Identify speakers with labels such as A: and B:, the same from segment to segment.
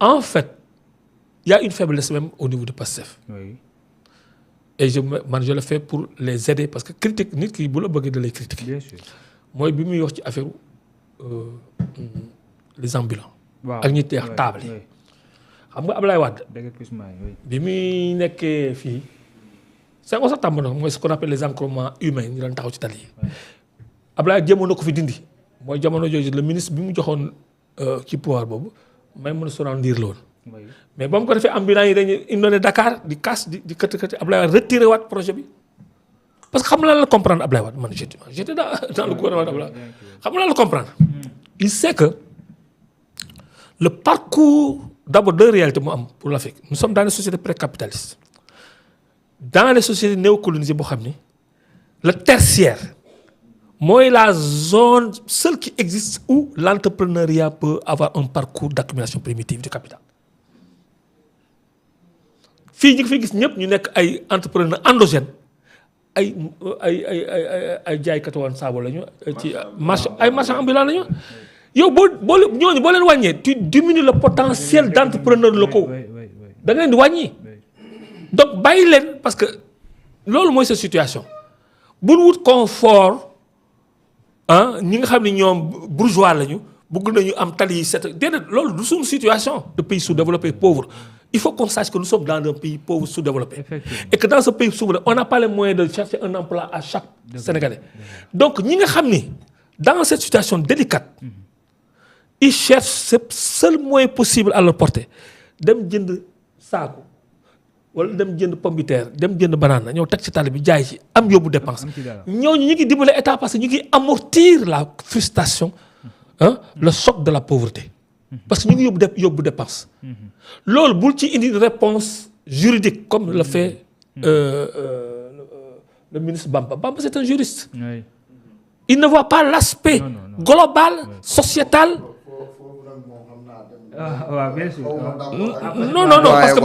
A: En fait, il y a une faiblesse même au niveau de PASTEF.
B: Oui.
A: Et je le fais pour les aider parce que critique nit ki bu la bëgg da lay critiquer.
B: Bien sûr.
A: Mooy bi muy wax ci affaire les ambulants.
B: waaw
A: ak ñi teex table yi. xam nga Ablaye Wade. bi muy nekkee fii. c'est ça tàmm na mooy ce qu'on appelle les encombrements humains ñu doon taxaw ci tali yi. Ablaye jéemoon na ko fi dindi. mooy jamono jooju le ministre bi mu joxoon ci pouvoir boobu may mën a sonal ndiir la woon. mais ba mu ko defee ambulants yi dañuy inondé Dakar di casse di kët Ablaye Wade retiré waat projet bi parce que xam nga lan la comprendre Ablaye Wade man j'étais dans le gouvernement d'Ablaye xam nga lan la comprendre. Il sait que le parcours d'abord deux réalités mu am pour l'Afrique nous sommes dans les sociétés pré-capitalistes dans les sociétés néocolonisées boo xam ni le tertiaire mooy la zone seule qui existe où l'entrepreneuriat peut avoir un parcours d'accumulation primitive du capital. fii ñi fi gis ñëpp ñu nekk ay entrepreneurs endogènes ay jaaykatu woon saabu lañu ci marché ay marchands ambulants lañu yow boo ñooñu boo leen wàññee tu diminues le potentiel d'entrepreneurs locaux da nga leen di wàññi donc bàyyi leen parce que loolu mooy sa situation bul wut confort ñi nga xam ne ñoom bourgeois lañu bëgg nañu am tali yi set déedéet loolu du suñu situation de pays sous-développé pauvre. Il faut qu'on sache que nous sommes dans un pays pauvre sous-développé. Et que dans ce pays sous-développé, on n'a pas les moyens de chercher un emploi à chaque Sénégalais. Donc, ñi nga xam ni dans cette situation délicate, ils cherchent ce seul moyen possible à leur portée. Dem jënd saako wala dem jënd pomme de terre dem jënd banane ñëw teg ci tali bi jaay ci am yóbbu dépense. ñooñu ñu ngi dimbale état parce que ñu ngi amortir la frustration, le choc de la pauvreté. Parce que ñu ngi yóbbu dépense. loolu bul ci indi une réponse juridique comme le fait le ministre Bamba. Bamba c'est un juriste. Oui. Il ne voit pas l'aspect global, sociétal.
B: Bien sûr.
A: Non, parce que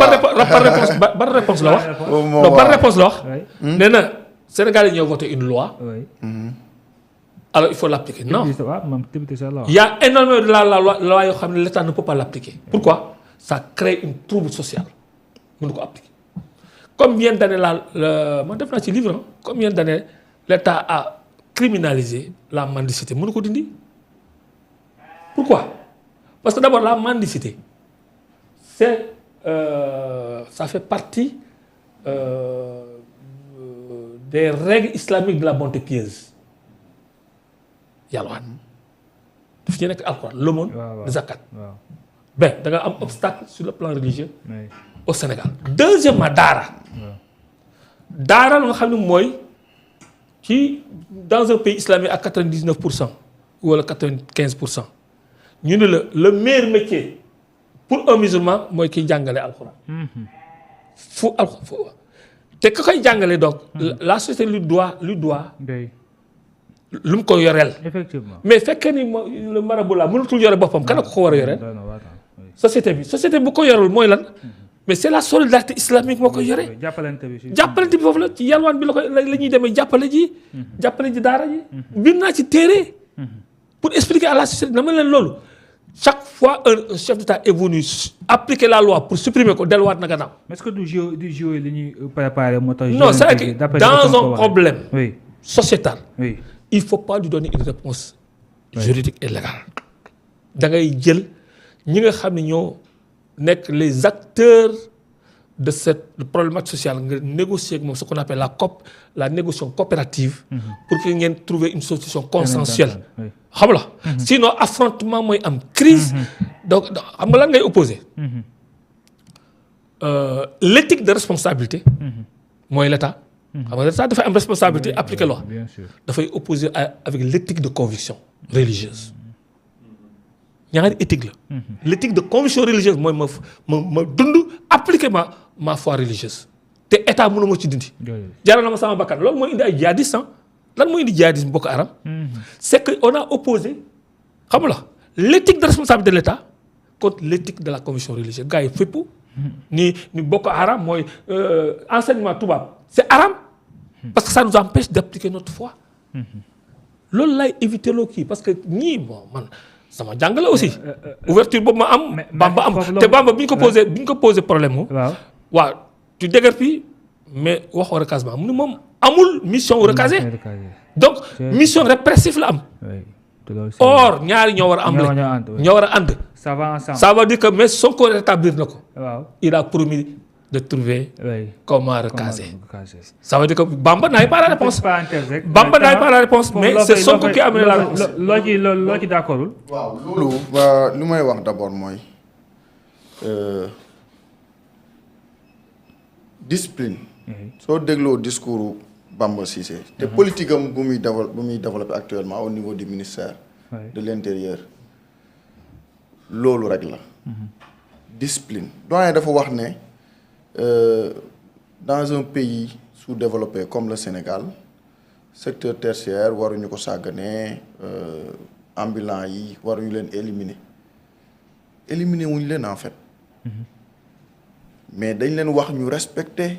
A: par réponse la wax. non par réponse la wax. nee na Sénégal yi ñoo voté une loi. Alors il faut l'appliquer. Non. Il y a énormément de la loi yoo xam ne l'État ne peut pas l'appliquer. Pourquoi? Ça crée une trouble sociale. Mënu ko appliquer. Combien d'années man def naa ci livre combien d'années l'État a criminalisé la mendicité mënu ko dindi. Pourquoi? Parce que d'abord la mendicité c'est ça fait partie des règles islamiques de la bonté pieuse. Yalwaan daf ci nekk alxuraan l'aumône, le zakat. Ben da nga am obstacle sur le plan religieux au Sénégal. Deuxièmement daara. daara lu nga xam ne mooy ci dans un pays islamique à 99% wala 95%. ñu ne le meilleur métier pour un musulman mooy kiy jàngale alxuraan. fu te ka koy jàngale donc. la société lui doit. lu mu ko yoreel.
B: Effectivement.
A: mais fekkee ni le marabout la mënatul yore boppam kan ko war a yoreel. société bu ko yorul mooy lan. mais c'est la solidarité islamique moo koy yore. jàppalante bi foofu la ci yalwaan bi la ñuy demee jàppale ji daara ji. bind naa ci téere. pour expliquer à la société dama leen loolu. chaque fois un chef d'État est venu appliquer la loi pour supprimer ko delluwaat na gannaaw.
B: est-ce que du jeu li ñuy préparer moo tax.
A: non c'est que dans un problème sociétal. il faut pas lui donner une réponse juridique et légale. da ngay jël ñi nga xam ne ñoo nekk les acteurs de cette problématique sociale nga négocier ak moom ce qu'on appelle la négociation coopérative. pour que ngeen trouver une solution consensuelle. xam la sinon affrontement mooy am crise. donc xam nga lan ngay opposer. L'éthique de responsabilité. mooy l'État. xam nga l'État dafay am responsabilité appliquer loi. dafay opposer avec l'éthique de conviction religieuse. ñaari éthique la. l'éthique de conviction religieuse mooy ma dund appliquer ma foi religieuse. te état mënu ma ci dindi. jaral na ma sama bakkan loolu mooy indi ay djihadistes lan mooy indi djihadisme Boko Haram. c'est que on a opposé xam nga l'éthique de responsabilité de l'État contre l'éthique de la conviction religieuse gars yi fépp. ni Boko Haram mooy enseignement tubaab c'est haram. parce que ça nous empêche d'appliquer notre foi. loolu lay éviter loo kii parce que ñii bon man. sama jàng la aussi ouverture boobu ma am
B: mais
A: Bamba am
B: foofu
A: te Bamba bi ñu ko posé problème mu
B: waaw
A: waaw tu déguerpis mais waxoo recasement mu ne moom amul mission recaser donc mission répressive la am or ñaari ñoo war a am ñoo war a ànd
B: ça va ensemble.
A: ça veut dire que mais Sonko rétablir na ko
B: waaw
A: il a promis de trouver
B: oui.
A: comment recaser
B: Recaser.
A: ça veut dire que Bamba n'avait pas la réponse
B: parenthèse rek.
A: Bamba n'avait pas la réponse mais c'est Sonko qui a amené la réponse
B: loo ci d'accordul.
C: waaw loolu lu may wax d'abord mooy discipline. soo dégloo discours Bamba Cissé. te politique am bu muy développé actuellement au niveau du ministère. de l'intérieur. loolu rek la. discipline doyen dafa wax ne dans un pays sous-développé comme le Sénégal secteur tertiaire waruñu ko sàgganee ambulants yi waruñu leen éliminer wuñu leen en fait mais dañ leen wax ñu respecter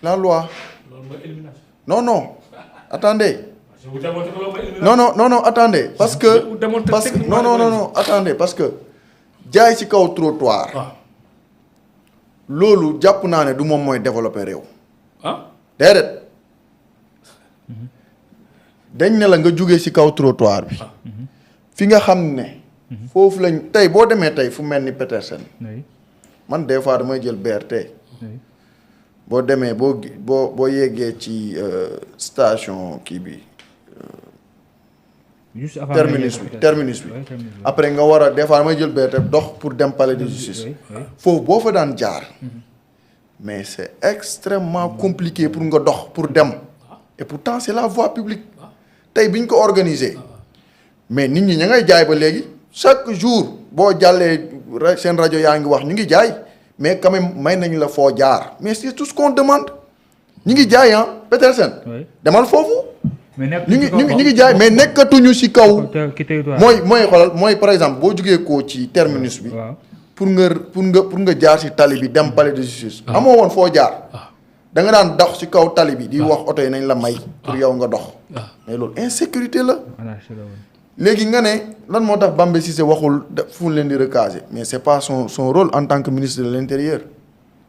C: la loi. non attendez. non attendez parce que non attendez parce que jaay ci kaw trottoir loolu jàpp naa ne du moom mooy développer réew. déedéet dañ ne la nga jógee ci kaw trottoir bi fi nga xam ne foofu lañ tey boo demee tey fu mel ni Petersen man des fois damay jël BRT boo demee boo yeggee ci station kii bi
B: juste avant
C: terminus bi après nga war a des fois damay jël BRT dox pour dem palais de justice foofu boo fa daan jaar mais c'est extrêmement compliqué pour nga dox pour dem et pourtant c'est la voie publique tey bi ñu ko organiser mais nit ñi ña ngay jaay ba léegi chaque jour boo jàllee seen rajo yaa ngi wax ñu ngi jaay mais quand même may nañu la foo jaar mais c'est tout ce qu'on demande ñu ngi jaay Petersen demal foofu ñu ngi jaay mais nekkatuñu ci kaw mooy xoolal mooy par exemple boo jugee ko ci terminus bi pour nga jaar ci tali bi dem palais de justice amoo woon foo jaar da nga daan dox ci kaw tali bi di wax oto yi nañ la may pour yow nga dox mais loolu insécurité la léegi nga ne lan moo tax Bamba Cissé waxul fu leen di recaser mais c'est pas son rôle en tant que ministre de l'intérieur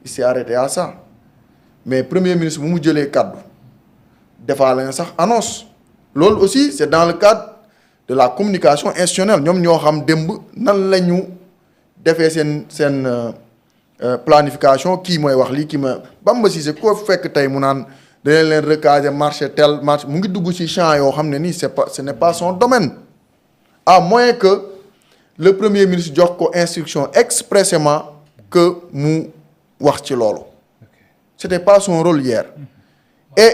C: il s'est arrêté à ça mais premier ministre bu mu jëlee kàddu defaa la nga sax annonce loolu aussi c'est dans le cadre de la communication institutionnelle ñoom ñoo xam démb nan la ñu defee seen planification kii mooy wax lii kii mooy Bamba Cissé koo fekk tey mu naan danañ leen recaser marché tel marché mu ngi dugg ci champ yoo xam ne nii ce n'est pas son domaine à moins que le premier ministre jox ko instruction expressément que mu wax ci loolu c'était pas son rôle hier et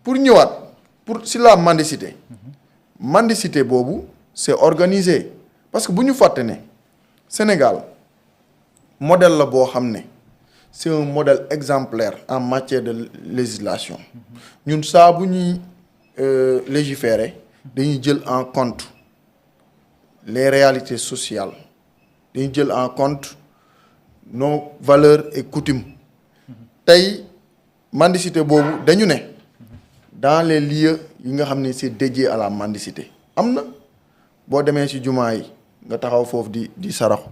C: pour ñëwaat si la mendicité boobu c'est organisé parce que bu ñu fàtte ne Sénégal modèle la boo xam ne c'est un modèle exemplaire en matière de législation ñun saa bu ñuy légiférer dañuy jël en compte les réalités sociales dañuy jël en compte nos valeurs et coutumes tey mendicité boobu dañu ne dans les lieux yi nga xam ne c'est dédié à la mendicité am na boo demee ci jumaa yi nga taxaw foofu di saraxu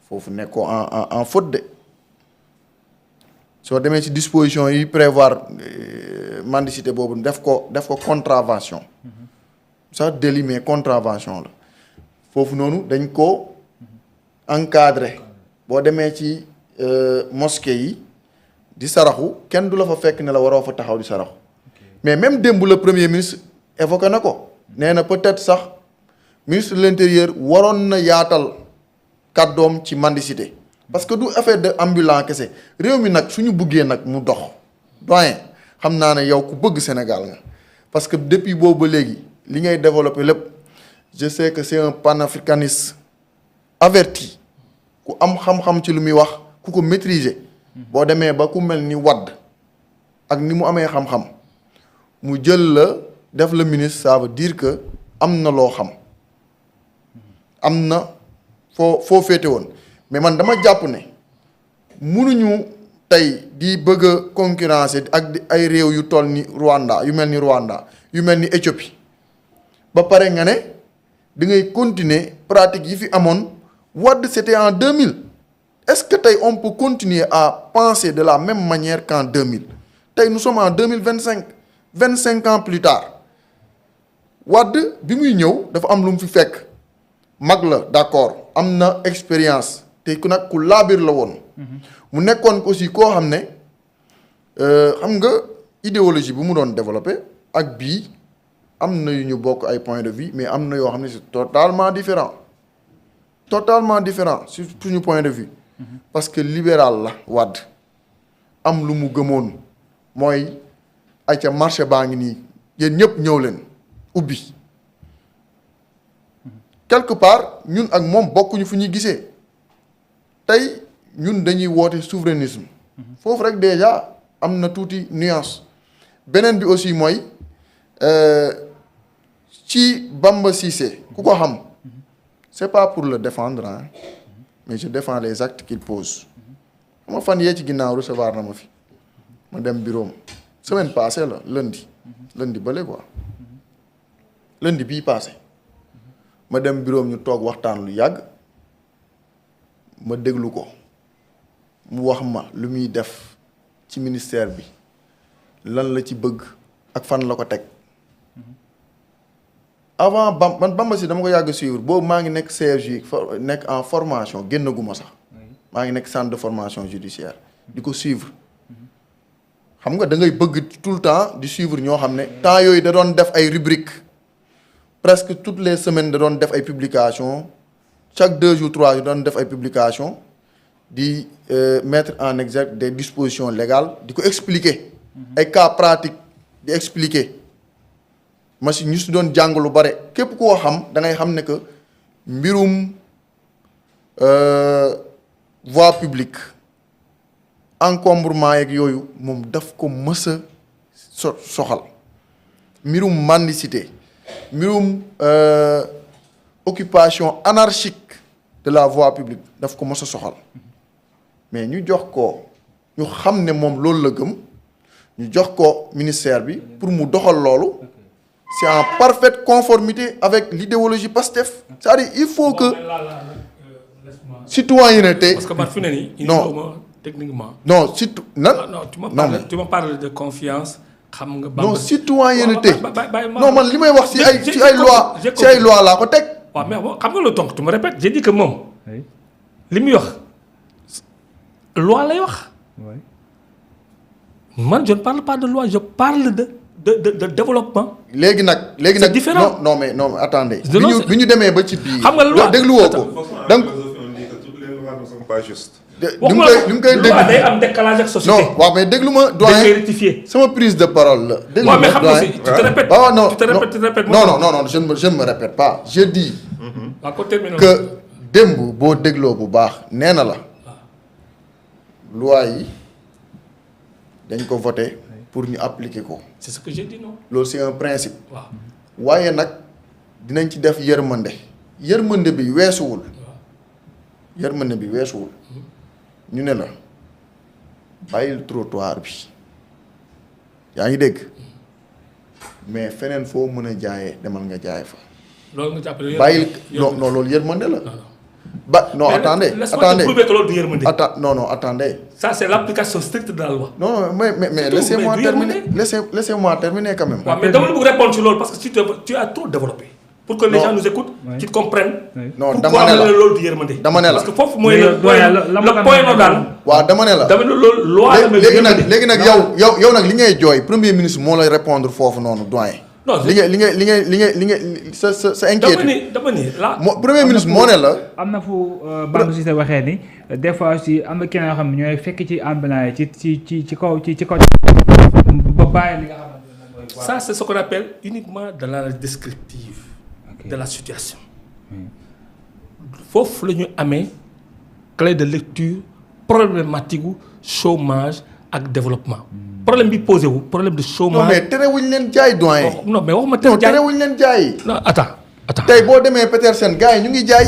C: foofu nekkoo en faute de soo demee ci disposition yi prévoir mendicité boobu def ko contravention ça délit mais contravention la foofu noonu dañ ko encadrer boo demee ci mosquée yi di saraxu kenn du la fa fekk ne la waroo fa taxaw di saraxu mais même démb le premier ministre évoqué na ko nee na peut-être sax ministre de l'intérieur waroon na yaatal kàddoom ci mendicité parce que du affaire de ambulant kese réew mi nag suñu buggee nag mu dox doyen xam naa ne yow ku bëgg Sénégal nga parce que depuis boobu ba léegi li ngay développé lépp je sais que c'est un panafricaniste averti ku am xam-xam ci lu muy wax ku ko maîtriser boo demee ba ku mel ni Wade ak ni mu amee xam-xam mu jël la def le ministre ça veut dire que am na loo xam am na foo féete woon mais man dama jàpp ne mënuñu tey di bëgg a concurrencer ak ay réew yu toll ni Rwanda yu mel ni Éthiopie ba pare nga ne da ngay continuer pratique yi fi amoon Wade c'était en 2000 est-ce que tey on peut continuer à penser de la même manière qu'en 2000 tey nous sommes en 2025 25 ans plus tard Wade bi muy ñëw dafa am lu mu fi fekk mag la d'accord am na expérience te ku nag ku laabir la woon mu nekkoon aussi koo xam ne xam nga idéologie bi mu doon développé ak bii am na yu ñu bokk ay point de vue mais am na yoo xam ne c'est totalement différent sur suñu point de vue parce que libéral la Wade am lu mu gëmoon mooy ay ca marché baa ngi nii yéen ñëpp ñëw leen ubbi quelque part ñun ak moom bokkuñu fu ñuy gisee tey ñun dañuy woote souverainisme foofu rek déjà am na tuuti nuance beneen bi aussi mooy ci Bamba Cissé ku ko xam c'est pas pour le défendre hein mais je défends les actes qu'il pose ma fan yee ci ginnaaw recevoir na ma fi ma dem bureau semaine passée la lundi bële quoi lundi bii passé ma dem bureau ñu toog waxtaan lu yàgg ma déglu ko mu wax ma lu muy def ci ministère bi lan la ci bëgg ak fan la ko teg avant Bamba si dama ko yàgg suivre boobu maa ngi nekk CFJ nekk en formation génnaguma sax maa ngi nekk centre de formation judiciaire di ko suivre xam nga da ngay bëgg tout le temps di suivre ñoo xam ne temps yooyu da doon def ay rubriques presque toutes les semaines da doon def ay publications chaque 2 jours 3 jours da doon def ay publications di mettre en exergue des dispositions légales di ko expliquer ay cas pratiques di expliquer machine ñu si doon jàng lu bare képp koo xam da ngay xam ne que mbirum voie publique encombrement yeeg yooyu moom daf ko mës a soxal mbirum mendicité mbirum occupation anarchique de la voie publique daf ko mës a soxal mais ñu jox ko ñu xam ne moom loolu la gëm ñu jox ko ministère bi pour mu doxal loolu c'est en parfaite conformité avec l'idéologie PASTEF c'est-à-dire il faut que citoyenneté
A: parce que man fi ne nii
C: non
A: techniquement
C: non surtout nan
A: tu me parles de confiance xam nga
C: non citoyenneté
A: non
C: non man li may wax ci ay loi laa ko teg
A: waaw mais xam nga loolu donc tu me répètes j'ai dit que moom li muy wax loi lay wax man je ne parle pas de loi je parle de développement.
C: léegi nag
A: c'est différent
C: non mais attendez. bi ñu demee ba ci biir.
A: xam nga loi
C: dégluwoo ko. donc li mu koy déglu
A: day am décalage ak société.
C: non waaw mais déglu ma doyen
A: dañ koy rectifier.
C: sama prise de parole la. déglu ma
A: mais xam nga si tu te répètes.
C: non
A: tu te répètes
C: non je ne me répète pas je dis. que démb boo dégloo bu baax nee na la. loi yi dañ ko voté pour ñu appliquer ko.
A: c'est ce que j'ai dit non.
C: loolu c'est un principe.
A: waaw
C: waaye nag dinañ ci def yërmande bi weesuwul. yërmande bi weesuwul. ñu ne la bàyyil trottoir bi yaa ngi dégg mais feneen foo mën a jaayee demal nga jaay fa.
A: loolu nga jàppale
C: bàyyil non loolu yërmande la. non attendez attendez.
A: Ça c'est l'application stricte de la loi.
C: Non mais laissez-moi terminer quand même.
A: Ouais, mais dama la bëgg répondre ci loolu parce que tu as trop développé. Pour que les gens nous écoutent, qu'ils comprennent.
C: Non dama ne la
A: loolu di yërmande.
C: dama ne la
A: parce que foofu mooy le point nodal.
C: waaw dama ne la.
A: loolu loi la
C: léegi nag yow nag li ngay jooy premier ministre moo lay répondre foofu noonu doyen.
A: non
C: li nga sa inquiétude.
A: dama ni la.
C: premier ministre moo ne la.
B: am na fu Bamba Cissé waxee ni des fois aussi am na keneen yoo xam ne ñooy fekk ci ambulance ci kaw ba bàyyi li nga xamante ne mooy.
A: Ça c'est ce qu'on appelle uniquement de l'analyse descriptive de la situation. Foofu la ñu amee clé de lecture problématique gu chômage ak développement. problème bi posé wu problème de chômage.
C: non mais terewuñ leen jaay doyen.
A: non mais waxuma tere jaay
C: terewuñ leen jaay.
A: non attends.
C: tey boo demee Petersen gars yi ñu ngi jaay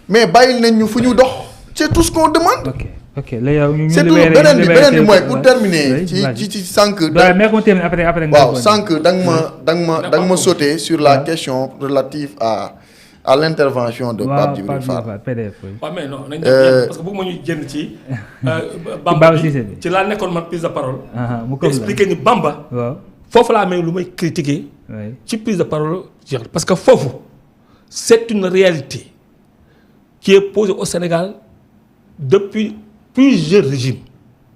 C: mais bàyyil nañ ñu fu ñu dox. c'est tout ce qu'on demande.
B: ok léegi yow ñu
C: c'est tout beneen bi mooy pour terminer. ci sànq.
B: après
C: waaw sànq da nga ma sauté sur la question relative à à l'intervention de Pape Djibril Fall.
B: PDF
A: waaw mais non nañ dem parce que bëgg ma ñu génn ci Bamba bi ci laa nekkoon man prise de parole expliquer ni Bamba foofu laa amee lu may critiquer ci prise de parole parce que foofu c'est une réalité qui est posée au Sénégal depuis plusieurs régimes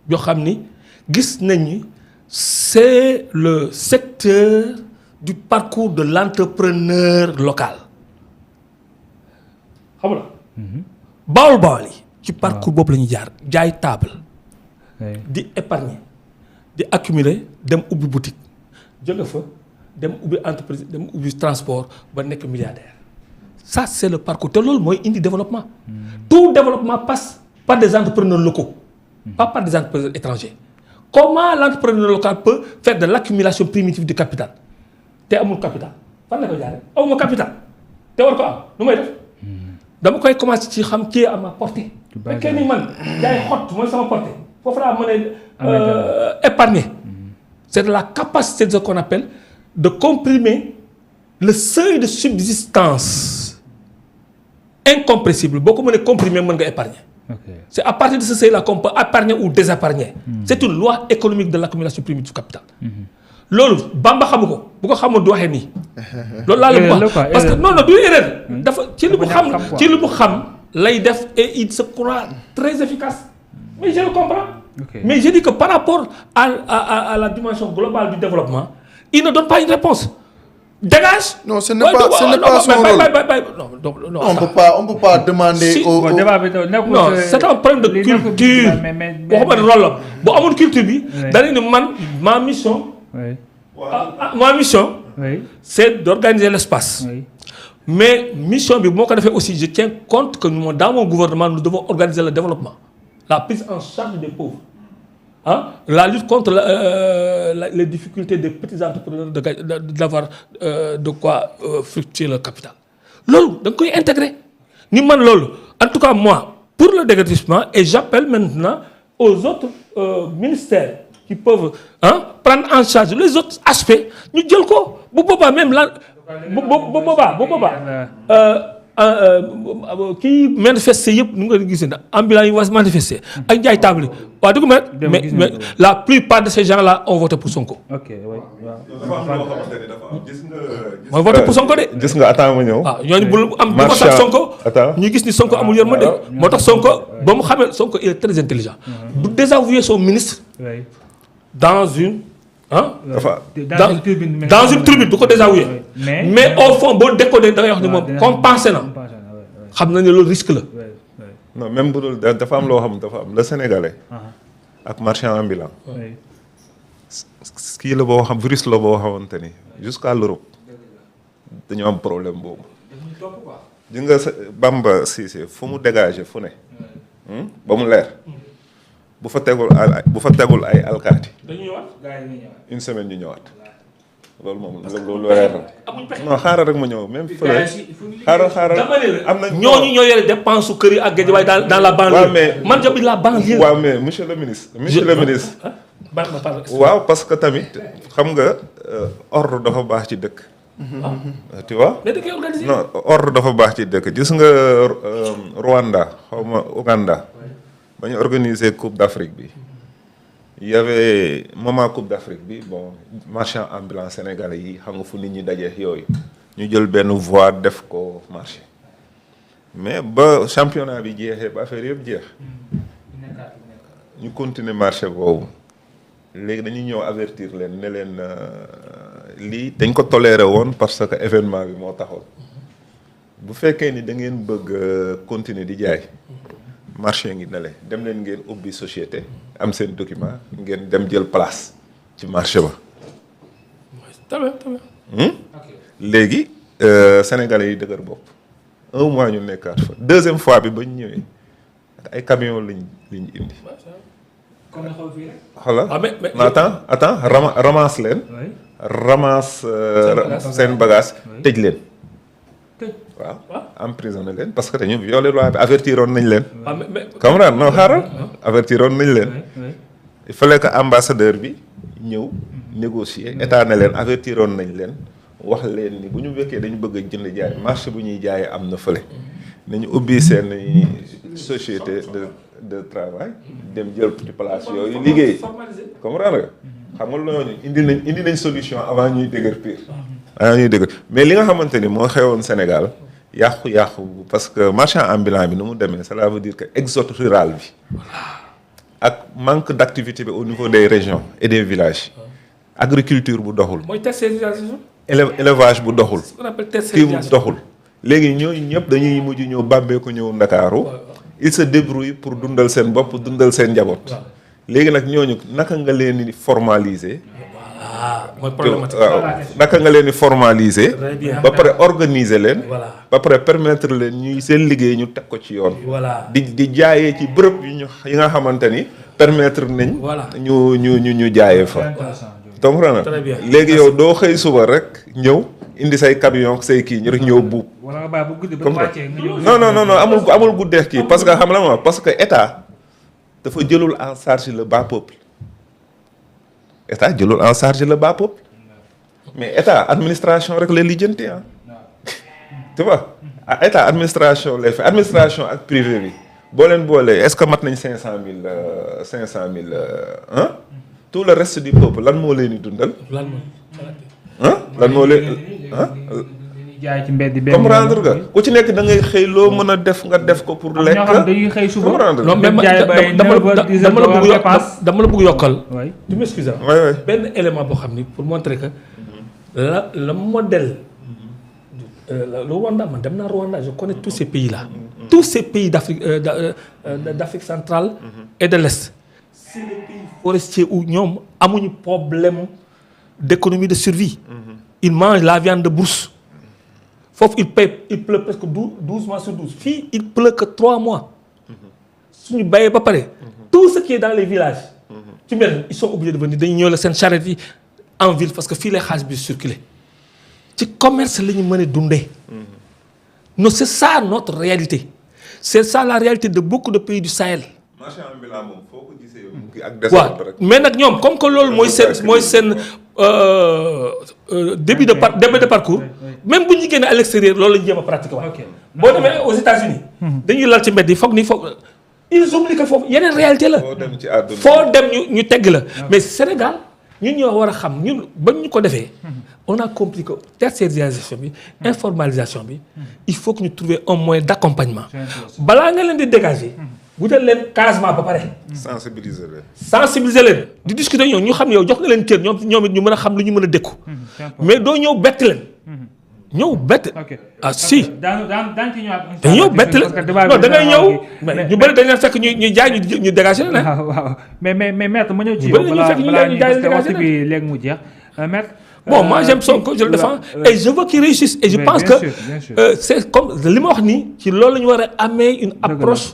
A: yoo xam ni gis nañ ni c'est le secteur du parcours de l'entrepreneur local xam nga bawol yi ci parcours boobu la ñuy jaar jaay table di épargner di accumuler dem ubbi boutique jóge fa dem ubbi entreprise dem ubbi transport ba nekk milliardaire ça c'est le parcours te loolu mooy indi développement tout développement passe par des entrepreneurs locaux pas par des entrepreneurs étrangers comment l'entrepreneur local peut faire de l'accumulation primitive du capital te amul capital fan la ko jaaree amuma capital te war ko am nu may def dama koy commencer ci xam kii à ma portée fekkee ni man jaay xott mooy sama portée foofu laa mën a épargner c'est de la capacité de ce qu'on appelle de comprimer le seuil de subsistance incompressible boo ko mënee comprimer mën nga épargner c'est à partir de ce seuil là qu'on peut épargner ou désépargner c'est une loi économique de l'accumulation primitive du capital loolu Bamba xamu ko bu ko xamoon du waxee nii loolu laa la wax parce que non du erreur dafa ci li mu xam lay def et il se croit très efficace mais je le comprends mais je dis que par rapport à la dimension globale du développement il ne donne pas une réponse dégage.
C: Non, ce n'est pas son rôle.
A: Non,
C: on peut pas demander au
A: non, c'est un problème de culture. Waxuma rôle la bu amul culture bi dañu ne man ma mission c'est d'organiser l'espace. Mais mission bi moo ko defee aussi je tiens compte que dans mon gouvernement nous devons organiser le développement, la prise en charge des pauvres. La lutte contre les difficultés des petits entrepreneurs d'avoir de quoi fructifier leur capital. Loolu da nga koy intégrer ni man loolu en tout cas moi pour le déguerpissement et j'appelle maintenant aux autres ministères qui peuvent prendre en charge les autres aspects ñu jël ko bu boobaa même la bu boobaa kii manifester yëpp nu nga gisee na ambulants yi was manifester ak jaay table waaw dëgg mais la plupart de ces gens-là ont voté pour Sonko.
D: dafa am loo xamante ni dafa am gis nga.
A: mooy voté pour Sonko de.
D: gis nga attends ma ñëw.
A: waaw ñooñu bul am bu ko sax Sonko. ñu gis ni Sonko amul yërmande moo tax Sonko ba mu xamee Sonko il est très intelligent. du désavouer son ministre. dans une. dans une tribune du ko désavouer. mais au fond boo décoder da ngay wax ni moom compensé na. xam na ne loolu risque la.
D: non même bu dul dafa am loo xam dafa am le sénégalais. ak marchand ambulant. kii la boo xam virus la boo xamante ni jusqu'à l'Europe dañu am problème boobu. di nga Bamba Cissé fu mu dégager fu ne. ba mu leer. bu fa tegul ay alkaati.
A: dañuy ñëwaat
D: une semaine ñu ñëwaat. loolu moom loolu leer na. non xaaral rek ma ñëw même fële. xaaral am na
A: ñooñu ñoo yore dépense su kër yi ak géej waaye dans la banlieue.
D: waaw mais
A: man j'habite la banlieue.
D: waaw mais monsieur le ministre. waaw parce que tamit xam nga ordre dafa baax ci dëkk. tu vois.
A: mais dëkk yi organisé.
D: non ordre dafa baax ci dëkk gis nga Rwanda xaw ma Ouganda. ba ñu organiser Coupe d'Afrique bi. il y avait moment Coupe d'Afrique bi bon marchand ambulant sénégalais yi xam nga fu nit ñi daje yooyu ñu jël benn voie def ko marché mais ba championnat bi jeexee ba affaire yëpp jeex ñu continuer marché boobu léegi dañuy ñëw avertir leen ne leen lii dañ ko toléré woon parce que événement bi moo taxoon bu fekkee ni da ngeen bëgg continuer di jaay marché ngi ne le dem leen ngeen ubbi société am seen document ngeen dem jël place ci marché ba. léegi sénégalais yi dëgër bopp 1 mois ñu nekkaat fa 2e fois bi ba ñu ñëwee ay camion lañ indi. voilà attends ramasse leen. ramasse seen bagage tëj leen. waaw emprisonné leen parce que dañu violé loi bi avertiroon nañ leen. comprendre non xaaral avertiroon nañ leen. il fallait que ambassadeur bi ñëw négocier état ne leen avertiroon nañ leen wax leen ni bu ñu fekkee dañu bëgg a jënd jaay marché bu ñuy jaayee am na fële nañu ubbi seen société de travail dem jël ci place yooyu liggéey comprendre nga xam nga loolu indi nañ solution avant ñuy dëgër pire mais li nga xamante ni moo xewoon Sénégal yàqu parce que marchand ambulant bi nu mu demee cela veut dire que exode rural bi ak manque d'activité bi au niveau des régions et des villages agriculture bu doxul
A: mooy tertiarisation.
D: élevage bu doxul
A: ce qu'on appelle
D: kii bu
A: tertiarisation.
D: doxul léegi ñooñu ñëpp dañuy mujj ñëw bàmbeeku ñëw Ndakaaru ils se débrouillent pour dundal seen bopp dundal seen njaboot léegi nag ñooñu naka nga leen di formaliser
A: mooy problématique.
D: waaw naka nga leen di formaliser
A: Très bien.
D: ba pare organiser leen
A: Voilà.
D: ba pare permettre leen ñuy seen liggéey ñu teg ko ci yoon
A: Voilà.
D: di jaayee ci bërëb yi nga xamante ni permettre nañ
A: Voilà.
D: ñu jaayee fa comprendre
A: Très bien.
D: léegi yow doo xëy suba rek ñëw indi say camion say kii ñu rek ñëw buub
B: wala nga bàyyi bu guddi ba wàccee nga ñëw.
D: non amul guddeex kii parce que xam la ma parce que état dafa jëlul en charge le bas peuple mais état administration rek lay lijjanti ah tu vois état administration lay fait administration ak privé bi boo leen boolee est-ce que mat nañ 500 000 tout le reste du peuple lan moo leen di dundal
A: lan mooy.
D: lan moo leen
B: jaay ci mbedd bi.
D: comprendre nga ku ci nekk da ngay xëy loo mën a def nga def ko pour lekk
B: ñoo xam dañuy xëy suba.
D: comprendre
A: non mais dama la bëgg yokkal.
B: oui.
A: tu m'excuses.
D: oui.
A: benn élément boo xam ni pour montrer que le modèle le Rwanda man dem naa Rwanda je connais tous ces pays là. tous ces pays d'Afrique centrale et de l'Est. c'est les pays forestiers où ñoom amuñu problème d'économie de survie. ils mangent la viande de brousse. foofu il pleut presque 12 mois sur 12 fii il pleut que 3 mois. suñu bayee ba pare. tout ce qui est dans les villages. ci mel ils sont obligés de venir dañuy ñëw la seen charrette yi en ville parce que fii lay xaalis bi circuler ci commerce la ñu mën a dundee. non c'est ça notre réalité. c'est ça la réalité de beaucoup de pays du Sahel.
D: marchand ambulant moom foo ko gisee ak
A: waaw
D: descente rek.
A: mais nag ñoom comme que loolu mooy seen début de parcours même bu ñu génnee à l'extérieur loolu la ñu jéem a pratiquer waat. boo demee aux États-Unis dañuy lal ci mbedd yi foog ils oublient que foofu yeneen réalité la.
D: foo dem ci àdduna
A: foo dem ñu tegg la. mais Sénégal ñun ñoo war a xam ñun ba ñu ko defee. on a compris que tertiarisation bi informalisation bi il faut que ñu trouver un moyen d'accompagnement. balaa nga leen di dégager. wutal leen casement ba pare. sensibiliser leen. di discuter ñoom ñu xam yow jox nga leen cër ñoom it ñu mën a xam lu ñu mën a dékku. mais doo ñëw bett leen. ñëw bett. ah si.
B: daan ci ñëwaat.
A: dañu ñëw bett leen non da ngay ñëw. mais ñu bëri dañ leen fekk ñuy jaay ñu dégager leen.
B: waaw mais maître ma ñëw ci
A: yow. balaa ñuy jaay
B: waxtu bi léegi mu jeex maître.
A: bon moi j'aime Sonko je le défends et je veux qu'il réussisse et je pense que c'est comme li ma wax nii ci loolu la ñu war a amee une approche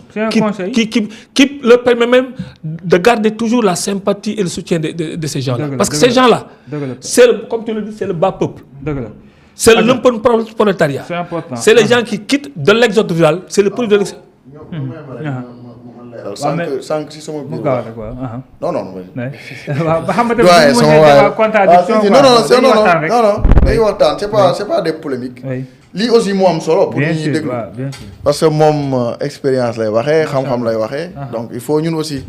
A: qui leur permet même de garder toujours la sympathie et le soutien de ces gens-là parce que ces gens-là c'est comme tu le dis c'est le bas peuple c'est le lumpenprolétariat c'est les gens qui quittent de l'exode rural c'est le produit de l'exode.
C: sànq si sama biir non non dañuy waxtaan c'est pas des polémiques lii aussi moo am solo pour ñi ñuy déglu parce que moom expérience lay waxee xam-xam lay waxee donc il faut ñun aussi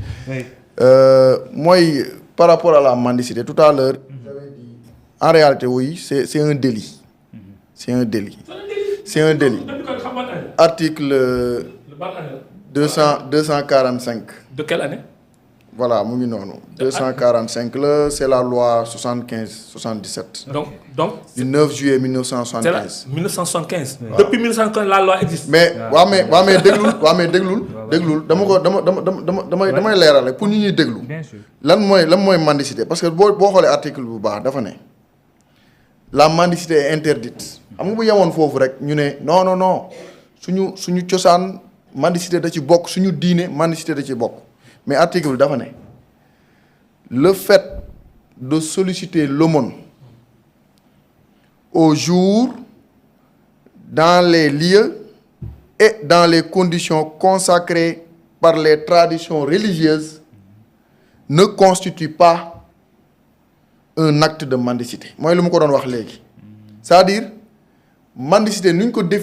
C: mooy par rapport à la mendicité tout à l'heure en réalité oui c'est un délit article 245.
A: De quelle année?
C: Voilà, mu ngi noonu. 245 la c'est la loi 77.
A: donc
C: du 9 juillet 1975.
A: C'est là 1975. Ouais. Depuis 1975 la loi existe.
C: mais déglul damay leerale pour ñu ñuy déglu.
B: Bien sûr.
C: lan mooy mendicité parce que boo xoolee article bu baax dafa ne la mendicité est interdite. xam nga bu yemoon foofu rek ñu ne non suñu cosaan. mendicité da ci bokk suñu diine mendicité da ci bokk mais article bi dafa ne le fait de solliciter l'aumône au jour dans les lieux et dans les conditions consacrées par les traditions religieuses ne constitue pas un acte de mendicité mooy lu mu ko doon wax léegi c'est-à-dire mendicité nu ñu ko